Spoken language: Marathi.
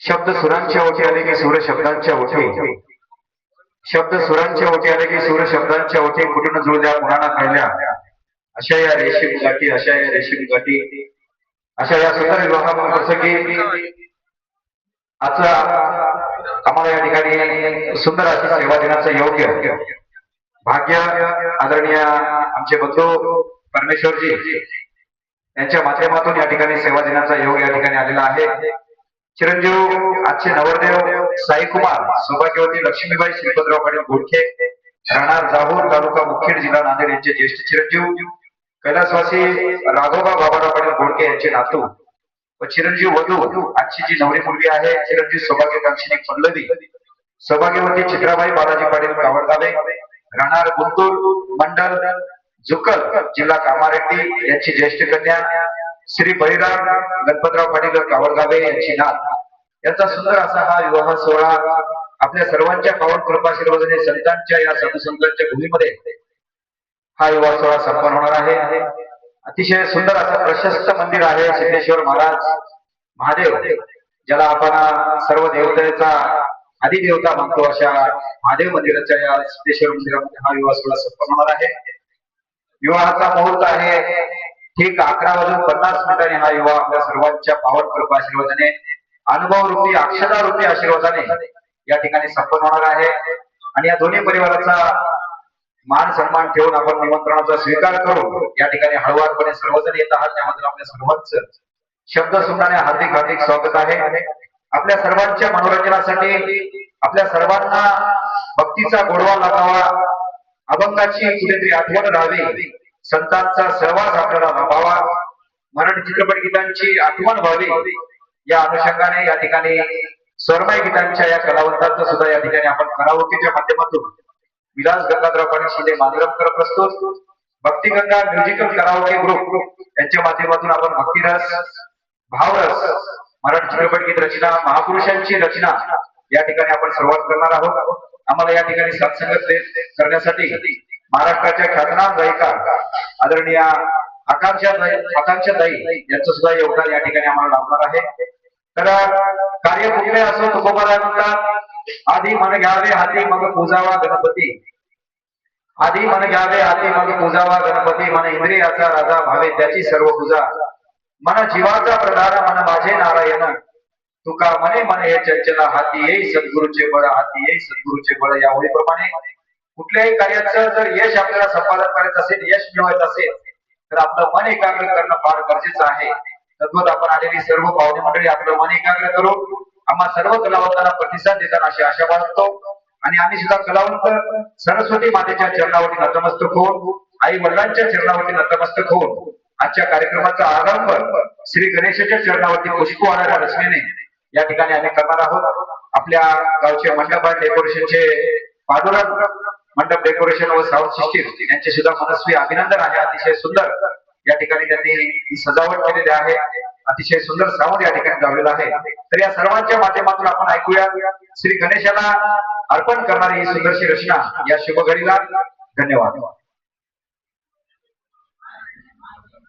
शब्द सुरांच्या ओठी आले की सूर शब्दांच्या ओठी, शब्द सुरांच्या ओठी आले की सूर शब्दांच्या ओठी, कुठून जुळल्या कुणाला कळल्या अशा या रेशीम गाठी, अशा या रेशीम गाठी, अशा या सुंदर विवाहाप्रसंगी आजचा आम्हाला या ठिकाणी सुंदर अशी सेवा देण्याचं योग्य भाग्य आदरणीय आमचे बंधू परमेश्वरजी यांच्या माध्यमातून या ठिकाणी सेवा देण्याचा योग या ठिकाणी आलेला आहे। चिरंजीव आजचे नवरदेव साईकुमार सौभाग्यवती लक्ष्मीबाई श्रीपतराव पाटील घोडके, राहणार जाहूर, तालुका मुखेड, जिल्हा नांदेड यांचे ज्येष्ठ चिरंजीव कैलासवासी राघोबा बाबाराव पाटील घोडके यांचे नातू व चिरंजीव वधू आजची जी नवरी मुलगी आहे चिरंजीव सौभाग्यकांक्षिणी पल्लवी सौभाग्यवती चित्राबाई बालाजी पाटील कावडगावे, राहणार गुंटूर मंडल जुकल, जिल्हा कामारेड्डी यांची ज्येष्ठ कन्या श्री बळीराम गणपतराव पाटील कावडगावे यांची नात, याचा सुंदर असा हा विवाह सोहळा आपल्या सर्वांच्या पावन कृपाशीर्वादाने संतांच्या या साधू संतांच्या भूमीमध्ये हा विवाह सोहळा संपन्न होणार आहे। अतिशय सुंदर असं प्रशस्त मंदिर आहे सिद्धेश्वर महाराज महादेव, ज्याला आपण सर्व देवतेचा आदिदेवता मानतो अशा महादेव मंदिराच्या या सिद्धेश्वर मंदिरामध्ये हा विवाह सोहळा संपन्न होणार आहे। विवाहाचा मुहूर्त आहे ठीक 11:50 हा विवाह आपल्या सर्वांच्या पावन कृपा आशीर्वादाने अनुभव रूपी अक्षता रूपी आशीर्वादाने या ठिकाणी संपन्न होणार आहे। आणि या दोन्ही परिवाराचा मान सन्मान ठेवून आपण निमंत्रणाचा स्वीकार करून या ठिकाणी हळूवारपणे सर्वजण येत आहात, त्यामध्ये आपल्या सर्वांचं शब्द सुमनाने हार्दिक हार्दिक स्वागत आहे। आपल्या सर्वांच्या मनोरंजनासाठी आपल्या सर्वांना भक्तीचा गोडवा लागावा, अभंगाची कुठेतरी आठवण राहावी, संतांचा सहवास आपल्याला लाभावा, मराठी चित्रपट गीतांची आठवण व्हावी, या अनुषंगाने या ठिकाणी स्वरमय गीतांच्या या कलावंतांचा सुद्धा या ठिकाणी आपण कराओकेच्या माध्यमातून विलास गंगाधरराव पाटील शिंदे मांजरमकर प्रस्तुत भक्तिगंगा म्युझिकल कराओके ग्रुप यांच्या माध्यमातून आपण भक्तिरस, भावरस, मराठी चित्रपट गीत रचना, महापुरुषांची रचना या ठिकाणी आपण सुरुवात करणार आहोत। आम्हाला या ठिकाणी सत्संगत करण्यासाठी महाराष्ट्राच्या ख्यातनाम गायिका आदरणीय आकांक्षाताई यांचं सुद्धा योगदान या ठिकाणी आम्हाला लाभणार आहे। तर कार्य कुठले असो तुकोबाराय म्हणतात, आधी मन घ्यावे हाती मग पूजावा गणपती, आधी मन घ्यावे हाती मग पूजावा गणपती, मन इंद्रियाचा राजा भावे त्याची सर्व पूजा, मन जीवाचा प्रधान मन माझे नारायण, तुका मने मन हे चंचला हाती येई सद्गुरूचे बळ, हाती येई सद्गुरूचे बळ। या ओळीप्रमाणे कुठल्याही कार्याचं जर यश आपल्याला संपादन करायचं असेल, यश मिळवायचं असेल तर आपलं मन एकाग्र करणं फार गरजेचं आहे। तद्वत आपण आलेली सर्व पाहुणे मंडळी आपलं मन एकाग्र करून आम्हा सर्व कलावंतांना प्रतिसाद देताना अशी आशा बाळगतो आणि आम्ही सुद्धा कलावंत सरस्वती मातेच्या चरणावरती नतमस्तक होऊन, आई वडिलांच्या चरणावरती नतमस्तक होऊन आजच्या कार्यक्रमाचा आरंभ श्री गणेशाच्या चरणावरती पुष्पवाणाच्या रचनेने या ठिकाणी आम्ही करणार आहोत। आपल्या गावचे मंडप डेकोरेशनचे पांडुरंग मंडप डेकोरेशन व साऊंड सिस्टीम यांचे सुद्धा मनस्वी अभिनंदन आहे। अतिशय सुंदर या ठिकाणी त्यांनी ही सजावट केलेली आहे, अतिशय सुंदर साऊंड या ठिकाणी लावलेला आहे। तर या सर्वांच्या माध्यमातून आपण ऐकूया श्री गणेशाला अर्पण करणारी ही सुंदरशी रचना या शुभ घडीला। धन्यवाद।